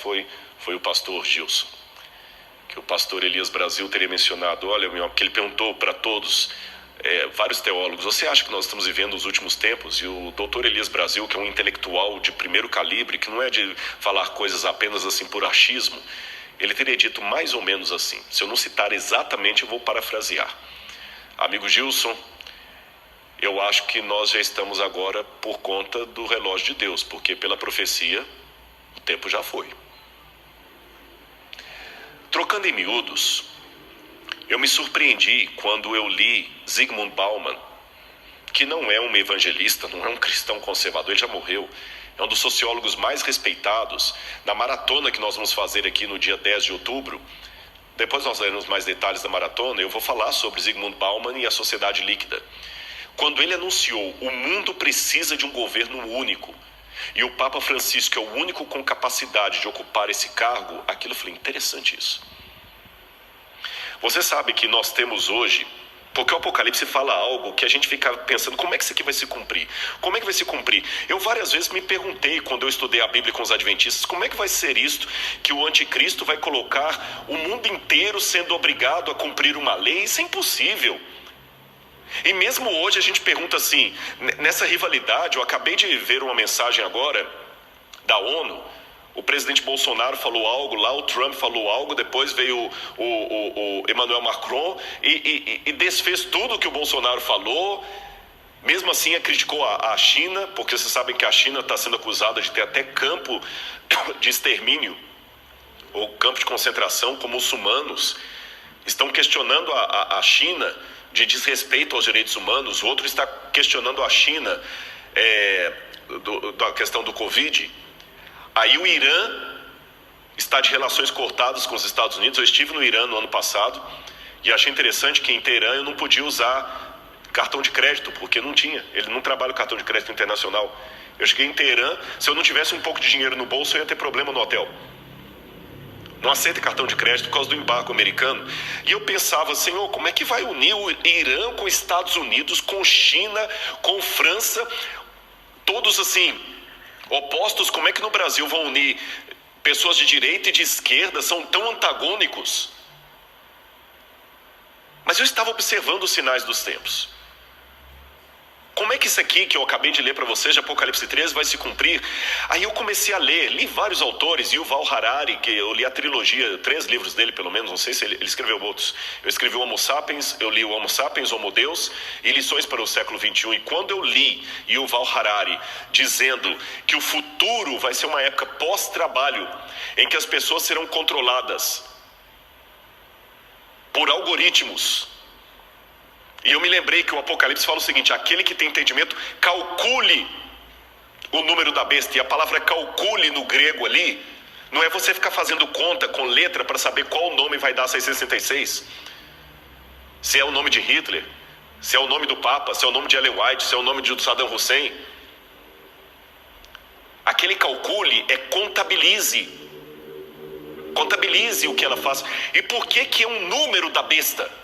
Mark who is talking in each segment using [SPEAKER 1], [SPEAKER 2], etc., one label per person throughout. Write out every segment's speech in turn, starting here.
[SPEAKER 1] foi o pastor Gilson, que o pastor Elias Brasil teria mencionado, olha, que ele perguntou para todos, vários teólogos, você acha que nós estamos vivendo os últimos tempos? E o doutor Elias Brasil, que é um intelectual de primeiro calibre, que não é de falar coisas apenas assim por achismo, ele teria dito mais ou menos assim. Se eu não citar exatamente, eu vou parafrasear. Amigo Gilson, eu acho que nós já estamos agora por conta do relógio de Deus, porque pela profecia o tempo já foi. Trocando em miúdos, eu me surpreendi quando eu li Zygmunt Bauman, que não é um evangelista, não é um cristão conservador, ele já morreu. É um dos sociólogos mais respeitados. Na maratona que nós vamos fazer aqui no dia 10 de outubro, depois nós leremos mais detalhes da maratona, eu vou falar sobre Zygmunt Bauman e a sociedade líquida. Quando ele anunciou, o mundo precisa de um governo único, e o Papa Francisco é o único com capacidade de ocupar esse cargo, aquilo eu falei, interessante isso. Você sabe que nós temos hoje, porque o Apocalipse fala algo que a gente fica pensando, como é que isso aqui vai se cumprir? Como é que vai se cumprir? Eu várias vezes me perguntei, quando eu estudei a Bíblia com os adventistas, como é que vai ser isto, que o anticristo vai colocar o mundo inteiro sendo obrigado a cumprir uma lei? Isso é impossível. E mesmo hoje a gente pergunta assim, nessa rivalidade, eu acabei de ver uma mensagem agora da ONU, o presidente Bolsonaro falou algo lá, o Trump falou algo, depois veio o Emmanuel Macron e desfez tudo o que o Bolsonaro falou. Mesmo assim, criticou a China, porque vocês sabem que a China está sendo acusada de ter até campo de extermínio, ou campo de concentração com muçulmanos. Estão questionando a China de desrespeito aos direitos humanos. O outro está questionando a China da questão do Covid. Aí o Irã está de relações cortadas com os Estados Unidos. Eu estive no Irã no ano passado e achei interessante que em Teherã eu não podia usar cartão de crédito, porque não tinha. Ele não trabalha o cartão de crédito internacional. Eu cheguei em Teherã, se eu não tivesse um pouco de dinheiro no bolso, eu ia ter problema no hotel. Não aceita cartão de crédito por causa do embargo americano. E eu pensava, Senhor, como é que vai unir o Irã com os Estados Unidos, com China, com França, todos assim, opostos? Como é que no Brasil vão unir pessoas de direita e de esquerda? São tão antagônicos. Mas eu estava observando os sinais dos tempos. Como é que isso aqui que eu acabei de ler para vocês, de Apocalipse 13, vai se cumprir? Aí eu comecei a ler, li vários autores, Yuval Harari, que eu li a trilogia, 3 livros dele pelo menos, não sei se ele escreveu outros. Eu escrevi o Homo Sapiens, eu li o Homo Sapiens, Homo Deus e Lições para o Século XXI. E quando eu li Yuval Harari dizendo que o futuro vai ser uma época pós-trabalho, em que as pessoas serão controladas por algoritmos. E eu me lembrei que o Apocalipse fala o seguinte, aquele que tem entendimento, calcule o número da besta. E a palavra calcule no grego ali, não é você ficar fazendo conta com letra para saber qual nome vai dar 666. Se é o nome de Hitler, se é o nome do Papa, se é o nome de Ellen White, se é o nome de Saddam Hussein. Aquele calcule é contabilize. Contabilize o que ela faz. E por que é um número da besta?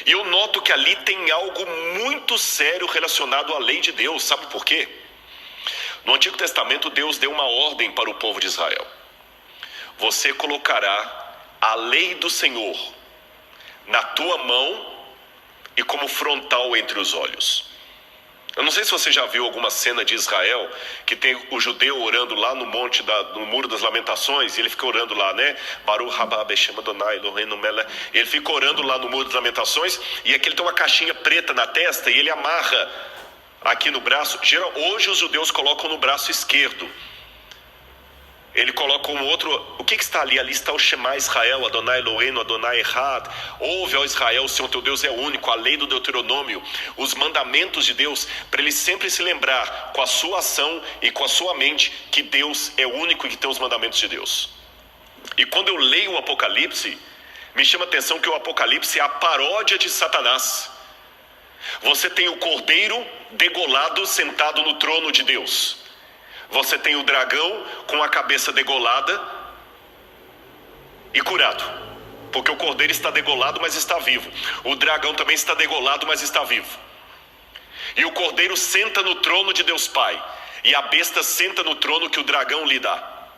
[SPEAKER 1] E eu noto que ali tem algo muito sério relacionado à lei de Deus. Sabe por quê? No Antigo Testamento, Deus deu uma ordem para o povo de Israel. Você colocará a lei do Senhor na tua mão e como frontal entre os olhos. Eu não sei se você já viu alguma cena de Israel que tem o judeu orando lá no Muro das Lamentações, e ele fica orando lá, né? Baruch haba Beshem Adonai Eloheinu melech. Ele fica orando lá no Muro das Lamentações, e aqui ele tem uma caixinha preta na testa e ele amarra aqui no braço. Hoje os judeus colocam no braço esquerdo. Ele coloca um outro. O que está ali? Ali está o Shema Israel, Adonai Eloheinu, Adonai Echad. Ouve, ó Israel, o Senhor teu Deus é único. A lei do Deuteronômio, os mandamentos de Deus, para ele sempre se lembrar com a sua ação e com a sua mente que Deus é único e que tem os mandamentos de Deus. E quando eu leio o Apocalipse, me chama a atenção que o Apocalipse é a paródia de Satanás. Você tem o cordeiro degolado sentado no trono de Deus. Você tem o dragão com a cabeça degolada e curado. Porque o cordeiro está degolado, mas está vivo. O dragão também está degolado, mas está vivo. E o cordeiro senta no trono de Deus Pai. E a besta senta no trono que o dragão lhe dá.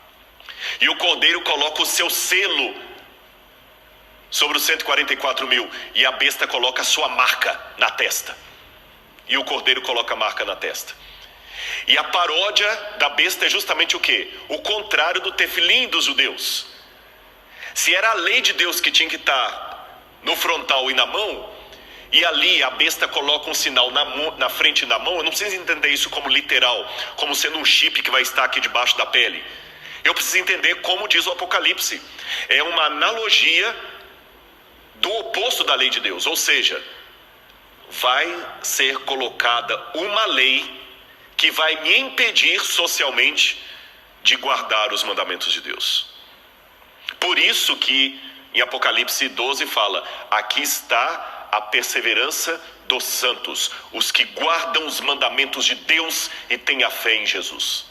[SPEAKER 1] E o cordeiro coloca o seu selo sobre os 144 mil. E a besta coloca a sua marca na testa. E o cordeiro coloca a marca na testa. E a paródia da besta é justamente o quê? O contrário do tefilim dos judeus. Se era a lei de Deus que tinha que estar no frontal e na mão, e ali a besta coloca um sinal na frente e na mão, eu não preciso entender isso como literal, como sendo um chip que vai estar aqui debaixo da pele. Eu preciso entender como diz o Apocalipse. É uma analogia do oposto da lei de Deus. Ou seja, vai ser colocada uma lei que vai me impedir socialmente de guardar os mandamentos de Deus. Por isso que em Apocalipse 12 fala: aqui está a perseverança dos santos, os que guardam os mandamentos de Deus e têm a fé em Jesus.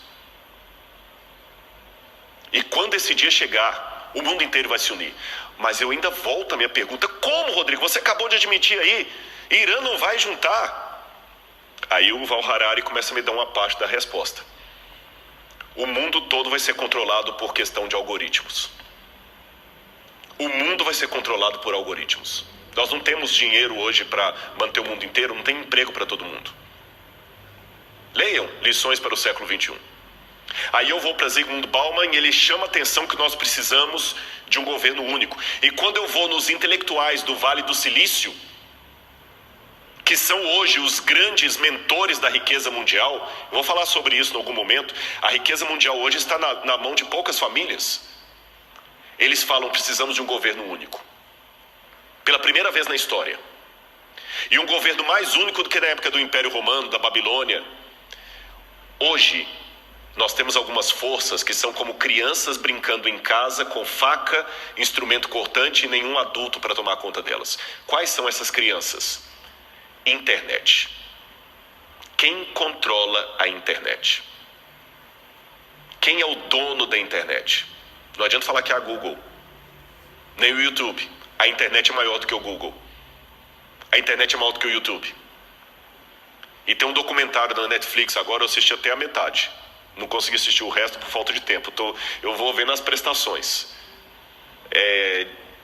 [SPEAKER 1] E quando esse dia chegar, o mundo inteiro vai se unir. Mas eu ainda volto à minha pergunta: como, Rodrigo? Você acabou de admitir aí, Irã não vai juntar. Aí o Val Harari começa a me dar uma parte da resposta. O mundo todo vai ser controlado por questão de algoritmos. O mundo vai ser controlado por algoritmos. Nós não temos dinheiro hoje para manter o mundo inteiro, não tem emprego para todo mundo. Leiam Lições para o século XXI. Aí eu vou para Zygmunt Bauman e ele chama a atenção que nós precisamos de um governo único. E quando eu vou nos intelectuais do Vale do Silício, que são hoje os grandes mentores da riqueza mundial, eu vou falar sobre isso em algum momento. A riqueza mundial hoje está na mão de poucas famílias. Eles falam: precisamos de um governo único. Pela primeira vez na história. E um governo mais único do que na época do Império Romano, da Babilônia. Hoje, nós temos algumas forças que são como crianças brincando em casa com faca, instrumento cortante e nenhum adulto para tomar conta delas. Quais são essas crianças? Internet. Quem controla a internet? Quem é o dono da internet? Não adianta falar que é a Google, nem o YouTube. A internet é maior do que o Google. A internet é maior do que o YouTube. E tem um documentário da Netflix agora, eu assisti até a metade. Não consegui assistir o resto por falta de tempo. Eu vou ver nas prestações.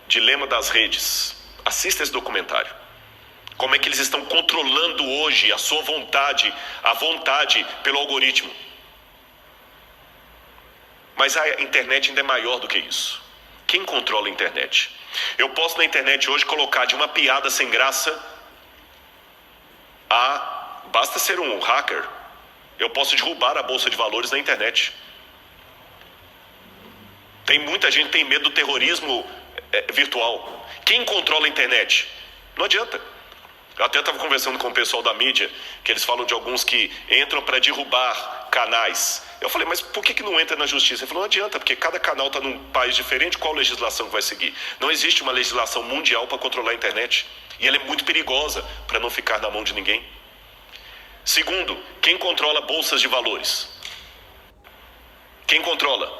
[SPEAKER 1] Dilema das redes. Assista esse documentário. Como é que eles estão controlando hoje a sua vontade, a vontade pelo algoritmo. Mas a internet ainda é maior do que isso. Quem controla a internet? Eu posso na internet hoje colocar de uma piada sem graça a... Basta ser um hacker. Eu posso derrubar a bolsa de valores na internet. Tem muita gente que tem medo do terrorismo virtual. Quem controla a internet? Não adianta. Eu até estava conversando com o pessoal da mídia, que eles falam de alguns que entram para derrubar canais. Eu falei: mas por que não entra na justiça? Ele falou: não adianta, porque cada canal está num país diferente, qual legislação que vai seguir? Não existe uma legislação mundial para controlar a internet. E ela é muito perigosa para não ficar na mão de ninguém. Segundo, quem controla bolsas de valores? Quem controla?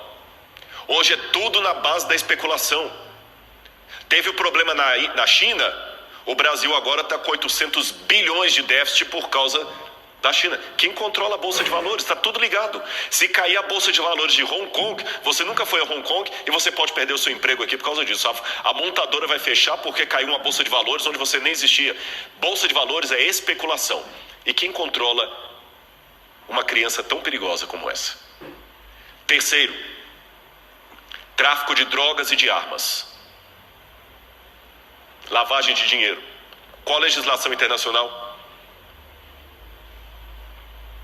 [SPEAKER 1] Hoje é tudo na base da especulação. Teve o problema na China. O Brasil agora está com 800 bilhões de déficit por causa da China. Quem controla a Bolsa de Valores? Está tudo ligado. Se cair a Bolsa de Valores de Hong Kong, você nunca foi a Hong Kong e você pode perder o seu emprego aqui por causa disso. A montadora vai fechar porque caiu uma Bolsa de Valores onde você nem existia. Bolsa de Valores é especulação. E quem controla uma criança tão perigosa como essa? Terceiro, tráfico de drogas e de armas. Lavagem de dinheiro. Qual a legislação internacional?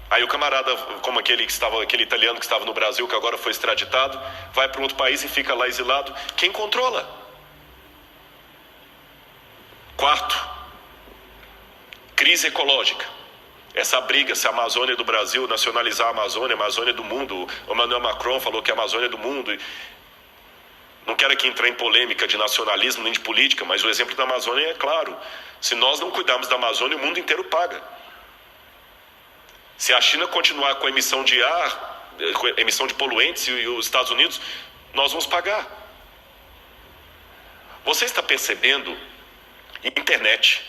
[SPEAKER 1] Aí o camarada, como aquele italiano que estava no Brasil, que agora foi extraditado, vai para um outro país e fica lá exilado. Quem controla? Quarto, crise ecológica. Essa briga, se a Amazônia é do Brasil, nacionalizar a Amazônia é do mundo. O Emmanuel Macron falou que a Amazônia é do mundo. Não quero aqui entrar em polêmica de nacionalismo nem de política, mas o exemplo da Amazônia é claro. Se nós não cuidarmos da Amazônia, o mundo inteiro paga. Se a China continuar com a emissão de ar, com a emissão de poluentes e os Estados Unidos, nós vamos pagar. Você está percebendo? Internet,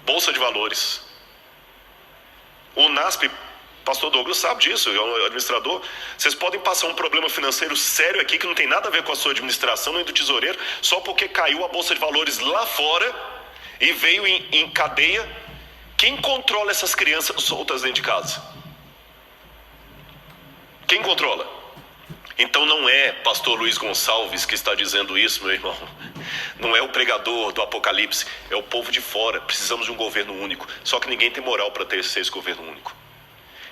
[SPEAKER 1] Bolsa de Valores. O NASP Pastor Douglas sabe disso, é um administrador. Vocês podem passar um problema financeiro sério aqui que não tem nada a ver com a sua administração nem do tesoureiro, só porque caiu a bolsa de valores lá fora e veio em cadeia. Quem controla essas crianças soltas dentro de casa? Quem controla? Então não é pastor Luiz Gonçalves que está dizendo isso, meu irmão. Não é o pregador do Apocalipse, é o povo de fora. Precisamos de um governo único. Só que ninguém tem moral para ter esse governo único.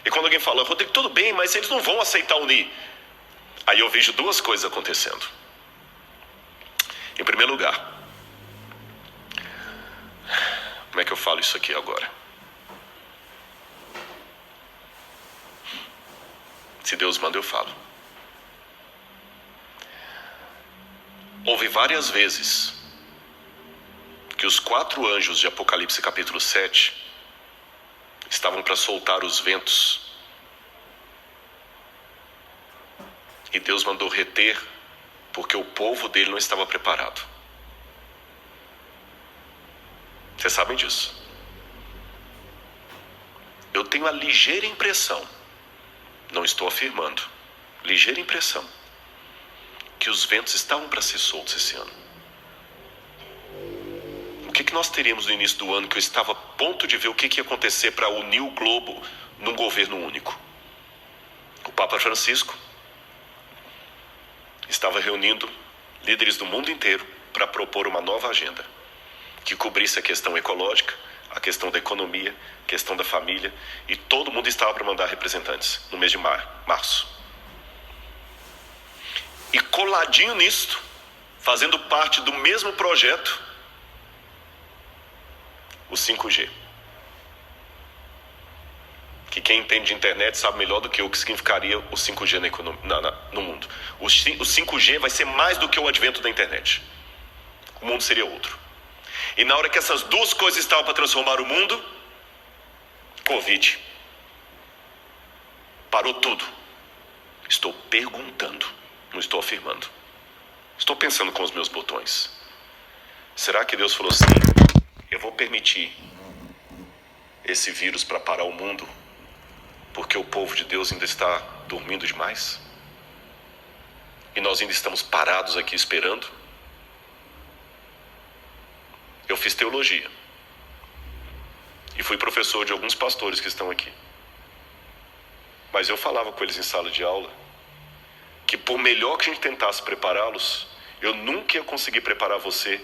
[SPEAKER 1] E quando alguém fala, Rodrigo, tudo bem, mas eles não vão aceitar unir. Aí eu vejo duas coisas acontecendo. Em primeiro lugar, como é que eu falo isso aqui agora? Se Deus manda, eu falo. Houve várias vezes que os 4 anjos de Apocalipse capítulo 7 estavam para soltar os ventos. E Deus mandou reter, porque o povo dele não estava preparado. Vocês sabem disso. Eu tenho a ligeira impressão, não estou afirmando, ligeira impressão, que os ventos estavam para ser soltos esse ano. O que nós teríamos no início do ano que eu estava a ponto de ver o que ia acontecer para unir o globo num governo único? O Papa Francisco estava reunindo líderes do mundo inteiro para propor uma nova agenda que cobrisse a questão ecológica, a questão da economia, a questão da família, e todo mundo estava para mandar representantes no mês de março. E coladinho nisto, fazendo parte do mesmo projeto, o 5G. Que quem entende de internet sabe melhor do que eu o que significaria o 5G no mundo. O 5G vai ser mais do que o advento da internet. O mundo seria outro. E na hora que essas duas coisas estavam para transformar o mundo, Covid. Parou tudo. Estou perguntando, não estou afirmando. Estou pensando com os meus botões. Será que Deus falou assim, eu vou permitir esse vírus para parar o mundo porque o povo de Deus ainda está dormindo demais? E nós ainda estamos parados aqui esperando? Eu fiz teologia e fui professor de alguns pastores que estão aqui. Mas eu falava com eles em sala de aula que por melhor que a gente tentasse prepará-los, eu nunca ia conseguir preparar você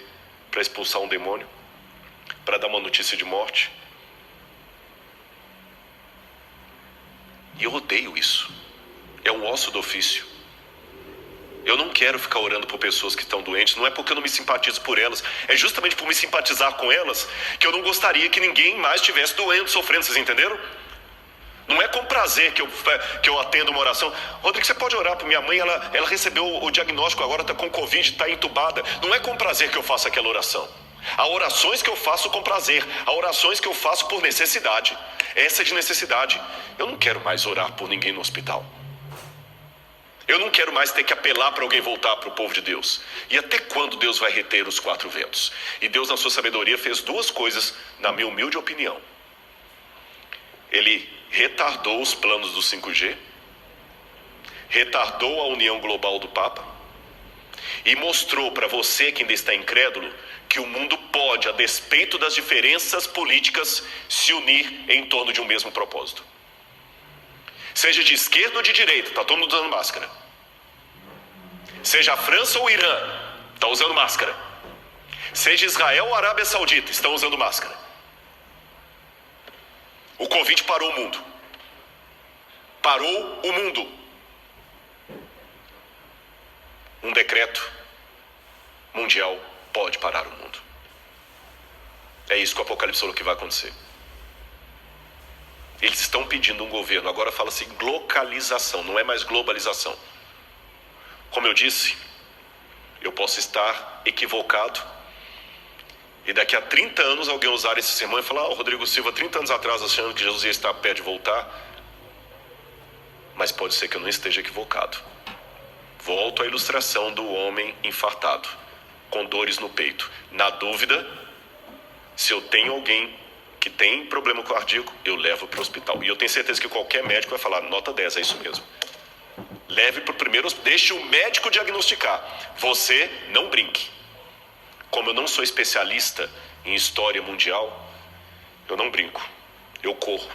[SPEAKER 1] para expulsar um demônio, para dar uma notícia de morte. E eu odeio isso. É um osso do ofício. Eu não quero ficar orando por pessoas que estão doentes. Não é porque eu não me simpatizo por elas. É justamente por me simpatizar com elas que eu não gostaria que ninguém mais estivesse doendo, sofrendo. Vocês entenderam? Não é com prazer que eu atendo uma oração. Rodrigo, você pode orar por minha mãe? Ela recebeu o diagnóstico, agora está com Covid, está entubada. Não é com prazer que eu faço aquela oração. Há orações que eu faço com prazer. Há orações que eu faço por necessidade. Essa é de necessidade. Eu não quero mais orar por ninguém no hospital. Eu não quero mais ter que apelar para alguém voltar para o povo de Deus. E até quando Deus vai reter os 4 ventos? E Deus, na sua sabedoria, fez 2 coisas, na minha humilde opinião. Ele retardou os planos do 5G, retardou a união global do Papa e mostrou para você que ainda está incrédulo que o mundo pode, a despeito das diferenças políticas, se unir em torno de um mesmo propósito. Seja de esquerda ou de direita, está todo mundo usando máscara. Seja a França ou o Irã, está usando máscara. Seja Israel ou Arábia Saudita, estão usando máscara. O Covid parou o mundo. Parou o mundo. Um decreto mundial pode parar o mundo. É isso que o Apocalipse falou que vai acontecer. Eles estão pedindo um governo, agora fala-se localização, não é mais globalização. Como eu disse, eu posso estar equivocado e daqui a 30 anos alguém usar esse sermão e falar, o Rodrigo Silva 30 anos atrás achando que Jesus ia estar perto de voltar. Mas pode ser que eu não esteja equivocado. Volto à ilustração do homem infartado, com dores no peito. Na dúvida, se eu tenho alguém que tem problema cardíaco, eu levo para o hospital. E eu tenho certeza que qualquer médico vai falar, nota 10, é isso mesmo. Leve para o primeiro, deixe o médico diagnosticar. Você não brinque. Como eu não sou especialista em história mundial, eu não brinco. Eu corro.